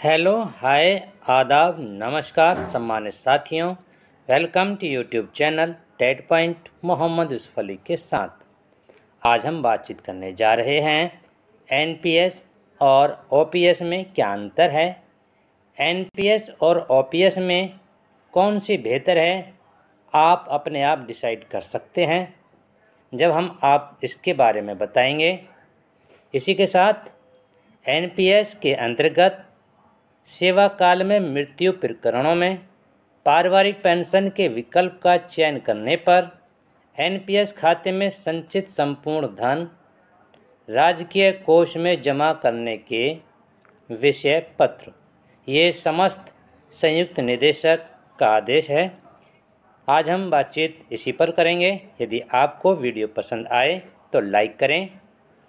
Hello hi आदाब नमस्कार सम्मानित साथियों। Welcome to YouTube channel Ted Point Mohammad Yusuf Ali के साथ। आज हम बातचीत करने जा रहे हैं एनपीएस और ओपीएस में क्या अंतर है, एनपीएस और ओपीएस में कौन सी बेहतर है। आप अपने आप डिसाइड कर सकते हैं जब हम आप इसके बारे में बताएंगे। इसी के साथ एनपीएस के अंतर्गत सेवा काल में मृत्यु प्रकरणों में पारिवारिक पेंशन के विकल्प का चयन करने पर एनपीएस खाते में संचित संपूर्ण धन राजकीय कोष में जमा करने के विषय पत्र, ये समस्त संयुक्त निदेशक का आदेश है। आज हम बातचीत इसी पर करेंगे। यदि आपको वीडियो पसंद आए तो लाइक करें,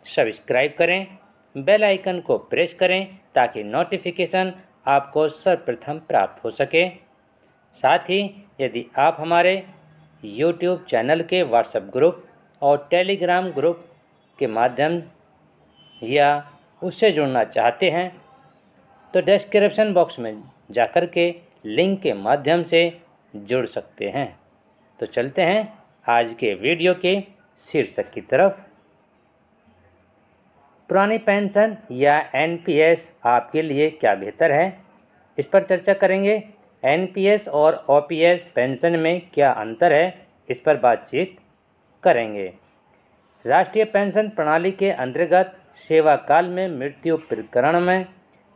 सब्सक्राइब करें, बेल आइकन को प्रेस करें ताकि नोटिफिकेशन आपको सर्वप्रथम प्राप्त हो सके। साथ ही यदि आप हमारे YouTube चैनल के व्हाट्सएप ग्रुप और टेलीग्राम ग्रुप के माध्यम या उससे जुड़ना चाहते हैं तो डिस्क्रिप्शन बॉक्स में जाकर के लिंक के माध्यम से जुड़ सकते हैं। तो चलते हैं आज के वीडियो के शीर्षक की तरफ। पुरानी पेंशन या एनपीएस आपके लिए क्या बेहतर है, इस पर चर्चा करेंगे। एनपीएस और ओपीएस पेंशन में क्या अंतर है, इस पर बातचीत करेंगे। राष्ट्रीय पेंशन प्रणाली के अंतर्गत सेवा काल में मृत्यु प्रकरण में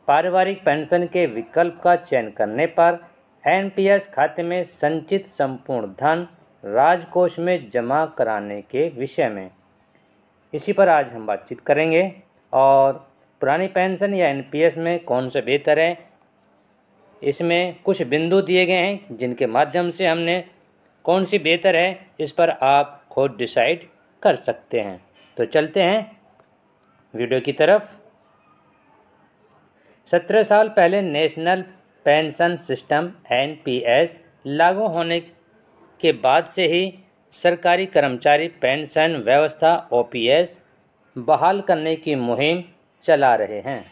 पारिवारिक पेंशन के विकल्प का चयन करने पर एनपीएस खाते में संचित संपूर्ण धन राजकोष में जमा कराने के विषय में, इसी पर आज हम बातचीत करेंगे। और पुरानी पेंशन या एनपीएस में कौन सा बेहतर है, इसमें कुछ बिंदु दिए गए हैं जिनके माध्यम से हमने कौन सी बेहतर है इस पर आप खुद डिसाइड कर सकते हैं। तो चलते हैं वीडियो की तरफ। 17 साल पहले नेशनल पेंशन सिस्टम एनपीएस लागू होने के बाद से ही सरकारी कर्मचारी पेंशन व्यवस्था ओपीएस बहाल करने की मुहिम चला रहे हैं।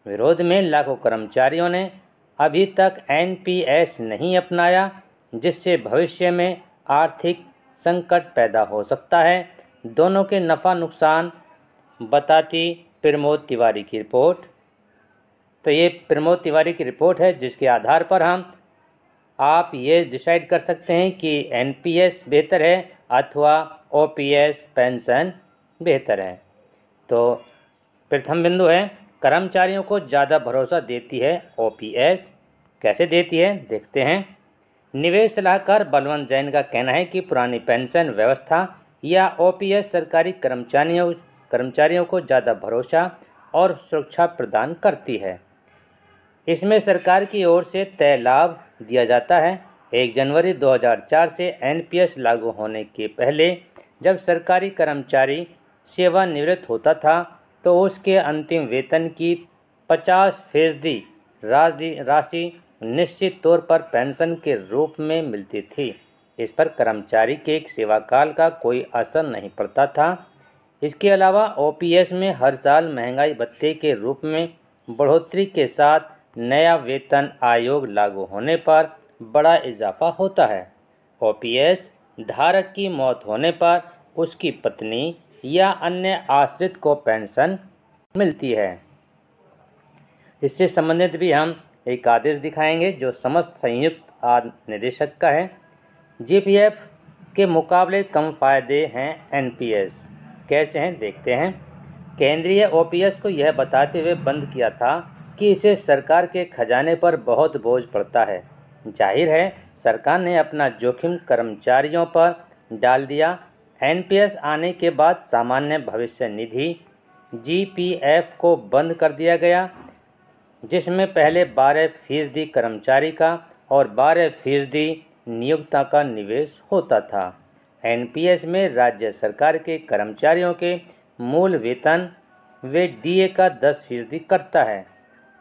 विरोध में लाखों कर्मचारियों ने अभी तक एनपीएस नहीं अपनाया, जिससे भविष्य में आर्थिक संकट पैदा हो सकता है। दोनों के नफ़ा नुकसान बताती प्रमोद तिवारी की रिपोर्ट। तो ये प्रमोद तिवारी की रिपोर्ट है जिसके आधार पर आप ये डिसाइड कर सकते हैं कि एनपीएस बेहतर है अथवा ओपीएस पेंशन बेहतर है। तो प्रथम बिंदु है, कर्मचारियों को ज़्यादा भरोसा देती है ओपीएस। कैसे देती है देखते हैं। निवेश सलाहकार बलवंत जैन का कहना है कि पुरानी पेंशन व्यवस्था या ओपीएस सरकारी कर्मचारियों को ज़्यादा भरोसा और सुरक्षा प्रदान करती है। इसमें सरकार की ओर से तय लाभ दिया जाता है। 1 जनवरी 2004 से एनपीएस लागू होने के पहले जब सरकारी कर्मचारी सेवानिवृत्त होता था तो उसके अंतिम वेतन की 50% राशि निश्चित तौर पर पेंशन के रूप में मिलती थी। इस पर कर्मचारी के सेवाकाल का कोई असर नहीं पड़ता था। इसके अलावा ओपीएस में हर साल महंगाई भत्ते के रूप में बढ़ोतरी के साथ नया वेतन आयोग लागू होने पर बड़ा इजाफा होता है। ओपीएस धारक की मौत होने पर उसकी पत्नी या अन्य आश्रित को पेंशन मिलती है। इससे संबंधित भी हम एक आदेश दिखाएंगे जो समस्त संयुक्त निदेशक का है। जीपीएफ के मुकाबले कम फायदे हैं एनपीएस। कैसे हैं देखते हैं। केंद्रीय ओपीएस को यह बताते हुए बंद किया था कि इसे सरकार के खजाने पर बहुत बोझ पड़ता है। जाहिर है सरकार ने अपना जोखिम कर्मचारियों पर डाल दिया। एनपीएस आने के बाद सामान्य भविष्य निधि जीपीएफ को बंद कर दिया गया, जिसमें पहले 12% कर्मचारी का और 12% नियोक्ता का निवेश होता था। एनपीएस में राज्य सरकार के कर्मचारियों के मूल वेतन वे डीए का 10% करता है।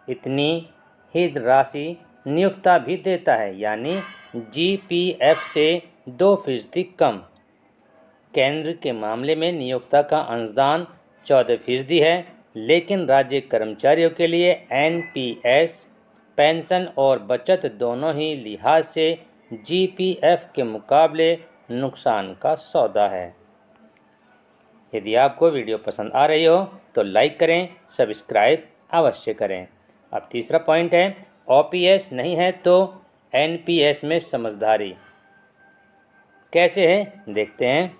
इतनी ही राशि नियोक्ता भी देता है, यानी जीपीएफ से 2% कम। केंद्र के मामले में नियोक्ता का अंशदान 14% है, लेकिन राज्य कर्मचारियों के लिए एनपीएस पेंशन और बचत दोनों ही लिहाज से जीपीएफ के मुकाबले नुकसान का सौदा है। यदि आपको वीडियो पसंद आ रही हो तो लाइक करें, सब्सक्राइब अवश्य करें। अब तीसरा पॉइंट है, ओपीएस नहीं है तो एनपीएस में समझदारी कैसे है, देखते हैं।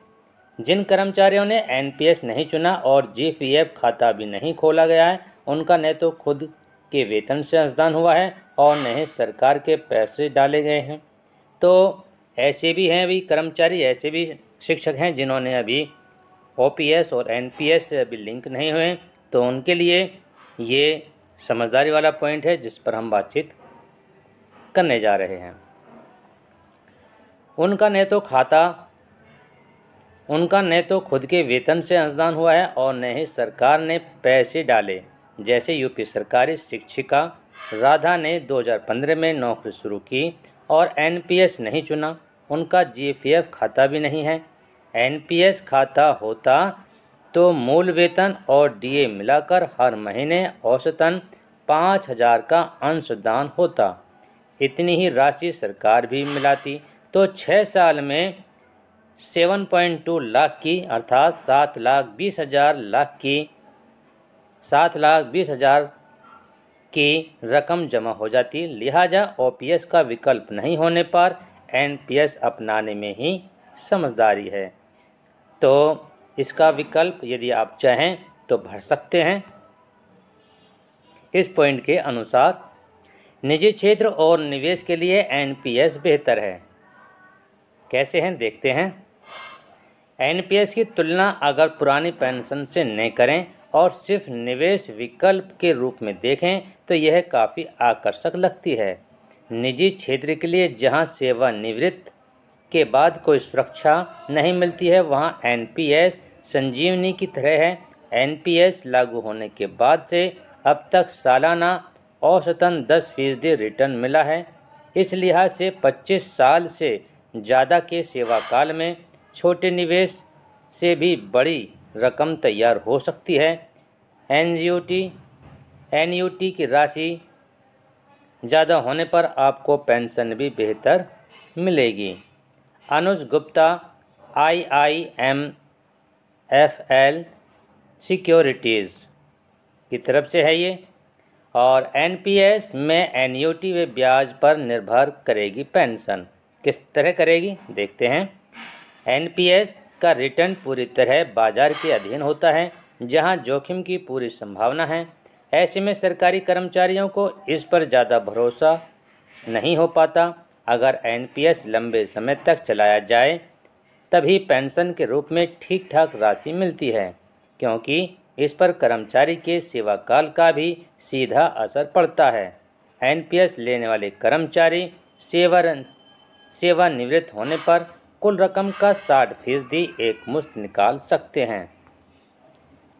जिन कर्मचारियों ने एनपीएस नहीं चुना और जीपीएफ खाता भी नहीं खोला गया है, उनका न तो खुद के वेतन से अंशदान हुआ है और न ही सरकार के पैसे डाले गए हैं। तो ऐसे भी हैं अभी कर्मचारी, ऐसे भी शिक्षक हैं जिन्होंने अभी ओपीएस और एनपीएस से अभी लिंक नहीं हुए, तो उनके लिए ये समझदारी वाला पॉइंट है जिस पर हम बातचीत करने जा रहे हैं। उनका न तो खुद के वेतन से अंशदान हुआ है और न ही सरकार ने पैसे डाले। जैसे यूपी सरकारी शिक्षिका राधा ने 2015 में नौकरी शुरू की और एनपीएस नहीं चुना, उनका जीपीएफ खाता भी नहीं है। एनपीएस खाता होता तो मूल वेतन और डीए मिलाकर हर महीने औसतन 5,000 का अंशदान होता। इतनी ही राशि सरकार भी मिलाती तो 6 साल में 7.2 लाख की अर्थात 7,20,000 की रकम जमा हो जाती। लिहाजा ओपीएस का विकल्प नहीं होने पर एनपीएस अपनाने में ही समझदारी है। तो इसका विकल्प यदि आप चाहें तो भर सकते हैं। इस पॉइंट के अनुसार निजी क्षेत्र और निवेश के लिए एनपीएस बेहतर है। कैसे हैं, देखते हैं। एनपीएस की तुलना अगर पुरानी पेंशन से न करें और सिर्फ निवेश विकल्प के रूप में देखें तो यह काफ़ी आकर्षक लगती है। निजी क्षेत्र के लिए जहां सेवानिवृत्त के बाद कोई सुरक्षा नहीं मिलती है, वहां एनपीएस संजीवनी की तरह है। एनपीएस लागू होने के बाद से अब तक सालाना औसतन 10% रिटर्न मिला है। इस लिहाज से 25 साल से ज़्यादा के सेवाकाल में छोटे निवेश से भी बड़ी रकम तैयार हो सकती है। एनयूटी की राशि ज़्यादा होने पर आपको पेंशन भी बेहतर मिलेगी। अनुज गुप्ता IIMFL सिक्योरिटीज़ की तरफ से है ये। और एनपीएस में एन्युटी व ब्याज पर निर्भर करेगी पेंशन। किस तरह करेगी, देखते हैं। एनपीएस का रिटर्न पूरी तरह बाजार के अधीन होता है, जहां जोखिम की पूरी संभावना है। ऐसे में सरकारी कर्मचारियों को इस पर ज़्यादा भरोसा नहीं हो पाता। अगर एनपीएस लंबे समय तक चलाया जाए तभी पेंशन के रूप में ठीक ठाक राशि मिलती है, क्योंकि इस पर कर्मचारी के सेवाकाल का भी सीधा असर पड़ता है। एनपीएस लेने वाले कर्मचारी सेवानिवृत्त होने पर कुल रकम का 60% एक मुश्त निकाल सकते हैं,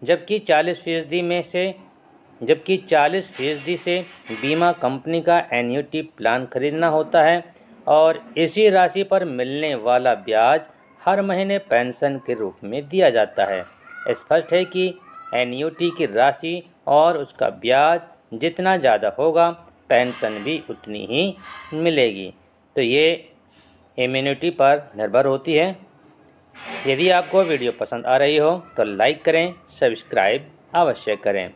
जबकि 40% से बीमा कंपनी का एन्युटी प्लान खरीदना होता है और इसी राशि पर मिलने वाला ब्याज हर महीने पेंशन के रूप में दिया जाता है। स्पष्ट है कि एन्युटी की राशि और उसका ब्याज जितना ज़्यादा होगा पेंशन भी उतनी ही मिलेगी। तो ये इम्यूनिटी पर निर्भर होती है। यदि आपको वीडियो पसंद आ रही हो तो लाइक करें, सब्सक्राइब अवश्य करें।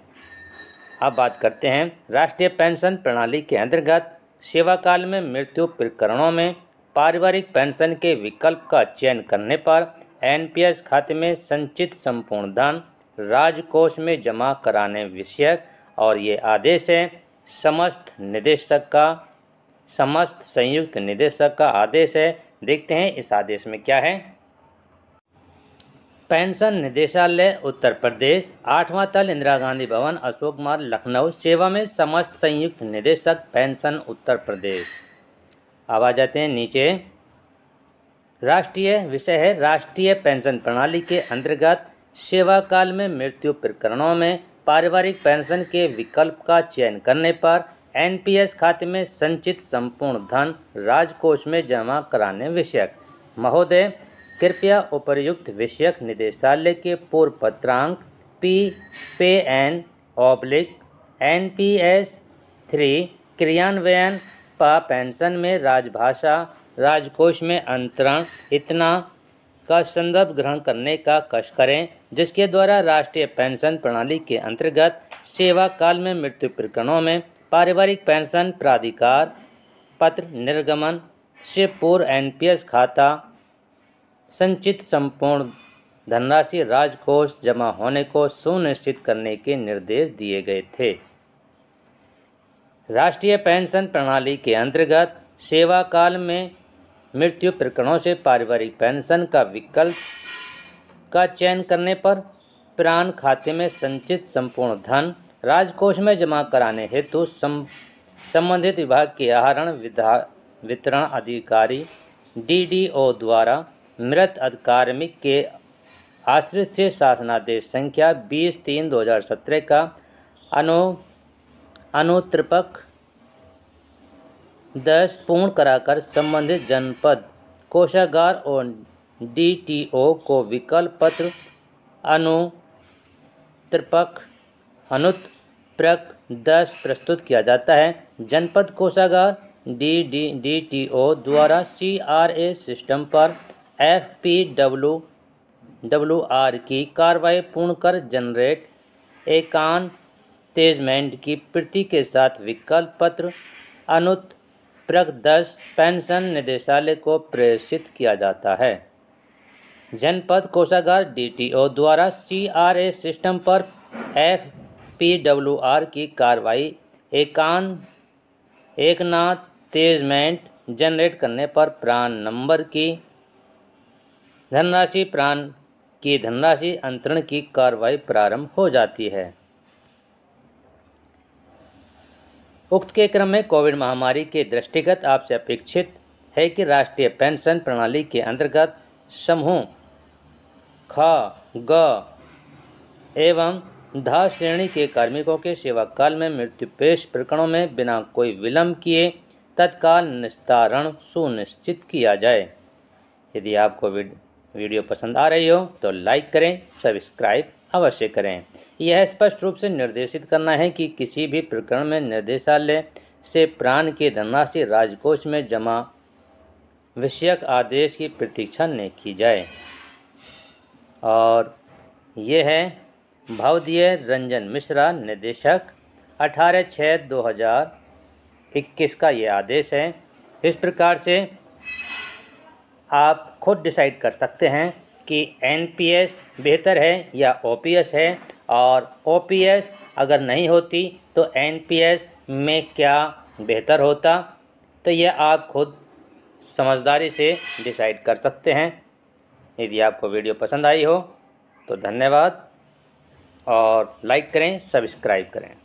अब बात करते हैं राष्ट्रीय पेंशन प्रणाली के अंतर्गत सेवाकाल में मृत्यु प्रकरणों में पारिवारिक पेंशन के विकल्प का चयन करने पर एनपीएस खाते में संचित संपूर्ण धन राजकोष में जमा कराने विषयक और ये आदेश है समस्त संयुक्त निदेशक का आदेश है। देखते हैं इस आदेश में क्या है। पेंशन निदेशालय उत्तर प्रदेश, 8वां तल, इंदिरा गांधी भवन, अशोक मार्ग, लखनऊ। सेवा में समस्त संयुक्त निदेशक पेंशन उत्तर प्रदेश। अब आ जाते हैं नीचे। राष्ट्रीय विषय है राष्ट्रीय पेंशन प्रणाली के अंतर्गत सेवा काल में मृत्यु प्रकरणों में पारिवारिक पेंशन के विकल्प का चयन करने पर एनपीएस खाते में संचित संपूर्ण धन राजकोष में जमा कराने विषयक। महोदय, कृपया उपर्युक्त विषयक निदेशालय के पूर्व पत्रांक PPN/NPS 3 क्रियान्वयन पा पेंशन में राजभाषा राजकोष में अंतरण इतना का संदर्भ ग्रहण करने का कष्ट करें, जिसके द्वारा राष्ट्रीय पेंशन प्रणाली के अंतर्गत सेवा काल में मृत्यु प्रकरणों में पारिवारिक पेंशन प्राधिकार पत्र निर्गमन से पूर्व एनपीएस खाता संचित संपूर्ण धनराशि राजकोष जमा होने को सुनिश्चित करने के निर्देश दिए गए थे। राष्ट्रीय पेंशन प्रणाली के अंतर्गत सेवा काल में मृत्यु प्रकरणों से पारिवारिक पेंशन का विकल्प का चयन करने पर प्राण खाते में संचित संपूर्ण धन राजकोष में जमा कराने हेतु संबंधित विभाग के आहरण वितरण अधिकारी डीडीओ द्वारा मृत कार्मिक के आश्रित से शासनादेश संख्या 20/3/2017 का अनुत्रपक 10 पूर्ण कराकर संबंधित जनपद कोषागार और डीटीओ को विकल्प पत्र अनुत्रपक 10 प्रस्तुत किया जाता है। जनपद कोषागार डीटीओ द्वारा CRA सिस्टम पर FPWR की कार्रवाई पूर्ण कर जनरेट एकांतेजमेंट की प्रति के साथ विकल्प पत्र अनुत्रपक 10 पेंशन निदेशालय को प्रेषित किया जाता है। जनपद कोषागार डीटीओ द्वारा CRA सिस्टम पर FPWR की कार्रवाई एकांतेजमेंट जनरेट करने पर प्राण नंबर की धनराशि अंतरण की कार्रवाई प्रारंभ हो जाती है। उक्त के क्रम में कोविड महामारी के दृष्टिगत आपसे अपेक्षित है कि राष्ट्रीय पेंशन प्रणाली के अंतर्गत समूह ख, ग एवं ध श्रेणी के कार्मिकों के सेवा काल में मृत्युपेश प्रकरणों में बिना कोई विलंब किए तत्काल निस्तारण सुनिश्चित किया जाए। यदि आपको वीडियो पसंद आ रही हो तो लाइक करें, सब्सक्राइब अवश्य करें। यह स्पष्ट रूप से निर्देशित करना है कि किसी भी प्रकरण में निर्देशालय से प्राण की धनराशि राजकोष में जमा विषयक आदेश की प्रतीक्षा न की जाए। और ये है भवदीय रंजन मिश्रा, निदेशक, 18/6/2021 का ये आदेश है। इस प्रकार से आप खुद डिसाइड कर सकते हैं कि एनपीएस बेहतर है या ओपीएस है, और ओपीएस अगर नहीं होती तो एनपीएस में क्या बेहतर होता, तो यह आप खुद समझदारी से डिसाइड कर सकते हैं। यदि आपको वीडियो पसंद आई हो तो धन्यवाद, और लाइक करें, सब्सक्राइब करें।